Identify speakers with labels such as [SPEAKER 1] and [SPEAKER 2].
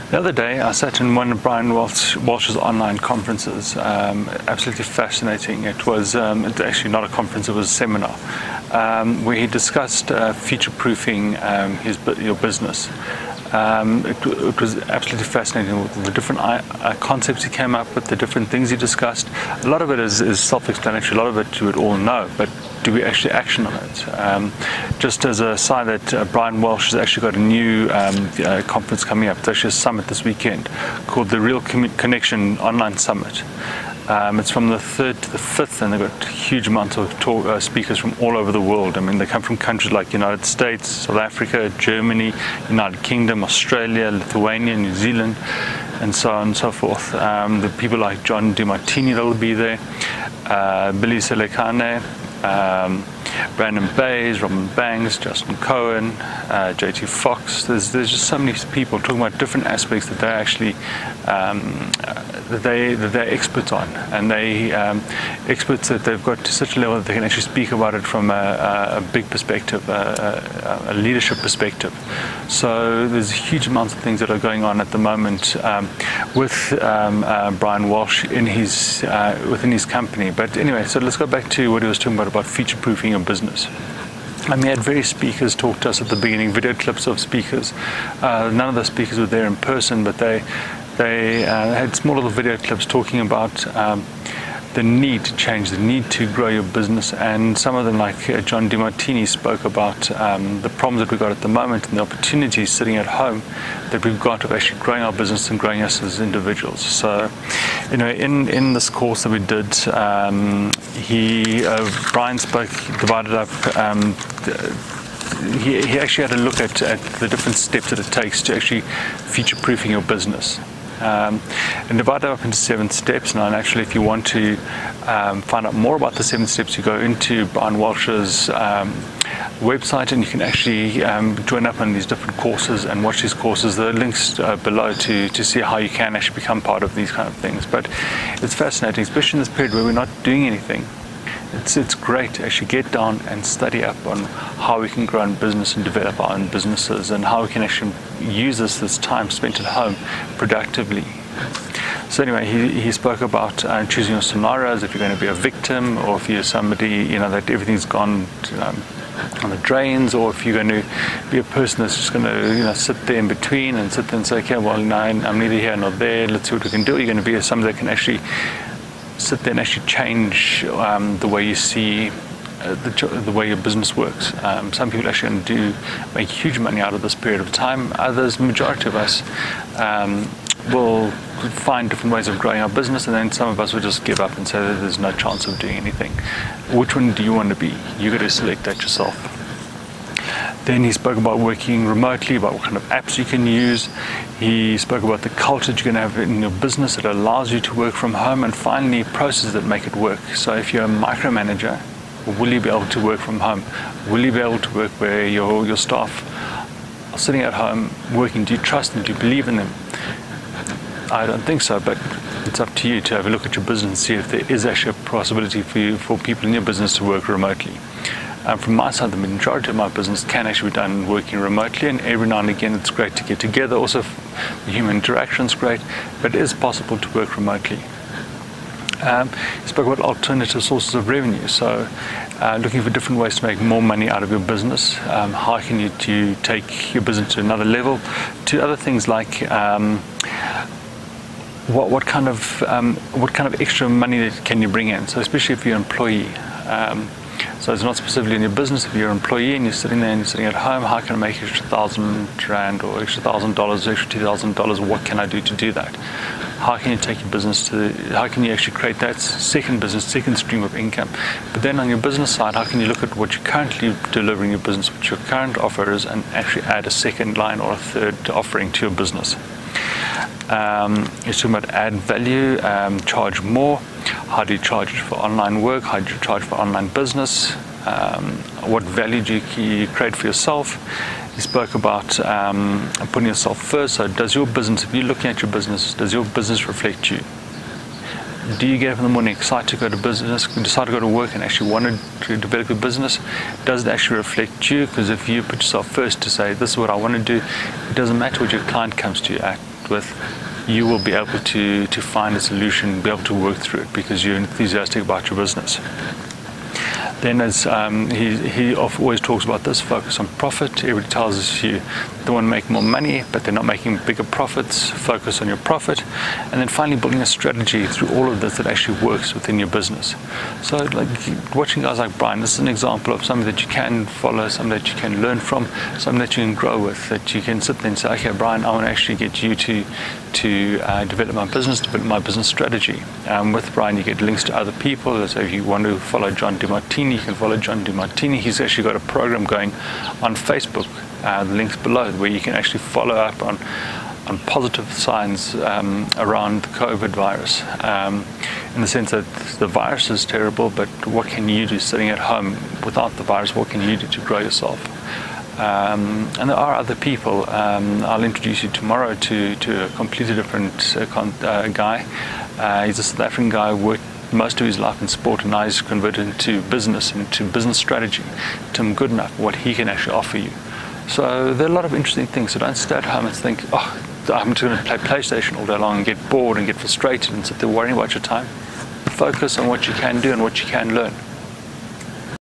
[SPEAKER 1] The other day, I sat in one of Brian Walsh's online conferences. Absolutely fascinating. It was actually not a conference; it was a seminar where he discussed future-proofing your business. It was absolutely fascinating with the different concepts he came up with, the different things he discussed. A lot of it is self-explanatory. A lot of it you would all know, but do we actually action on it? Just as a side, that Brian Walsh has actually got a new conference coming up. It's actually a summit this weekend called the Real Connection Online Summit. It's from the 3rd to the 5th, and they've got huge amounts of speakers from all over the world. I mean, they come from countries like United States, South Africa, Germany, United Kingdom, Australia, Lithuania, New Zealand, and so on and so forth. The people like John Demartini that will be there, Selekane, Brandon Bays, Robin Banks, Justin Cohen, JT Fox. There's just so many people talking about different aspects that they're actually that they're experts on, and they experts that they've got to such a level that they can actually speak about it from a big perspective, a leadership perspective. So there's huge amounts of things that are going on at the moment with Brian Walsh within his company. But anyway, so let's go back to what he was talking about future-proofing your business. And we had various speakers talk to us at the beginning, video clips of speakers. None of the speakers were there in person, but they had small little video clips talking about the need to change, the need to grow your business. And some of them, like John Demartini, spoke about the problems that we've got at the moment and the opportunities sitting at home that we've got of actually growing our business and growing us as individuals. So, you know, in this course that we did, Brian spoke, divided up. He actually had a look at the different steps that it takes to actually future-proofing your business. And divide that up into 7 steps now. And actually, if you want to find out more about the 7 steps, you go into Brian Walsh's website, and you can actually join up on these different courses and watch these courses. There are links below to see how you can actually become part of these kind of things. But it's fascinating, especially in this period where we're not doing anything. It's great to actually get down and study up on how we can grow in business and develop our own businesses, and how we can actually use this time spent at home productively. So anyway, he spoke about choosing your scenarios, if you're going to be a victim, or if you're somebody, you know, that everything's gone on the drains, or if you're going to be a person that's just going to, you know, sit there in between and sit there and say, okay, well, no, I'm neither here nor there, let's see what we can do. You're going to be somebody that can actually sit there and actually change the way you see the way your business works. Some people actually make huge money out of this period of time. Others, majority of us, will find different ways of growing our business, and then some of us will just give up and say that there's no chance of doing anything. Which one do you want to be? You got to select that yourself. Then he spoke about working remotely, about what kind of apps you can use. He spoke about the culture that you're going to have in your business that allows you to work from home, and finally processes that make it work. So if you're a micromanager, will you be able to work from home? Will you be able to work where your staff are sitting at home working? Do you trust them? Do you believe in them? I don't think so, but it's up to you to have a look at your business and see if there is actually a possibility for people in your business to work remotely. From my side, the majority of my business can actually be done working remotely, and every now and again it's great to get together. Also, the human interaction is great, but it is possible to work remotely. He spoke about alternative sources of revenue, so looking for different ways to make more money out of your business. How can you take your business to another level? To other things like what kind of extra money that can you bring in? So especially if you're an employee. So it's not specifically in your business. If you're an employee and you're sitting there and you're sitting at home, how can I make extra $1,000 or extra $1,000, extra $2,000? What can I do to do that? How can you take your business how can you actually create that second business, second stream of income? But then on your business side, how can you look at what you're currently delivering your business, what your current offer is, and actually add a second line or a third offering to your business? You're talking about add value, charge more. How do you charge for online work? How do you charge for online business? What value do you create for yourself? He spoke about putting yourself first. So does your business, if you're looking at your business, does your business reflect you? Do you get up in the morning excited to go to business, decide to go to work and actually want to develop your business? Does it actually reflect you? Because if you put yourself first to say, this is what I want to do, it doesn't matter what your client comes to you at dealt with, you will be able to find a solution, be able to work through it because you're enthusiastic about your business. Then as he always talks about this, focus on profit. Everybody tells us you they want to make more money, but they're not making bigger profits. Focus on your profit. And then finally building a strategy through all of this that actually works within your business. So like watching guys like Brian, this is an example of something that you can follow, something that you can learn from, something that you can grow with, that you can sit there and say, okay, Brian, I want to actually get you to develop my business strategy. With Brian, you get links to other people. So if you want to follow John Demartini, you can follow John Demartini. He's actually got a program going on Facebook, the links below, where you can actually follow up on positive signs around the COVID virus, in the sense that the virus is terrible, but what can you do sitting at home without the virus? What can you do to grow yourself? And there are other people. I'll introduce you tomorrow to a completely different guy. He's a South African guy who worked most of his life in sport, and now he's converted into business strategy. Tim Goodenough, what he can actually offer you. So there are a lot of interesting things. So don't stay at home and think, oh, I'm just going to play PlayStation all day long and get bored and get frustrated and sit there worrying about your time. Focus on what you can do and what you can learn.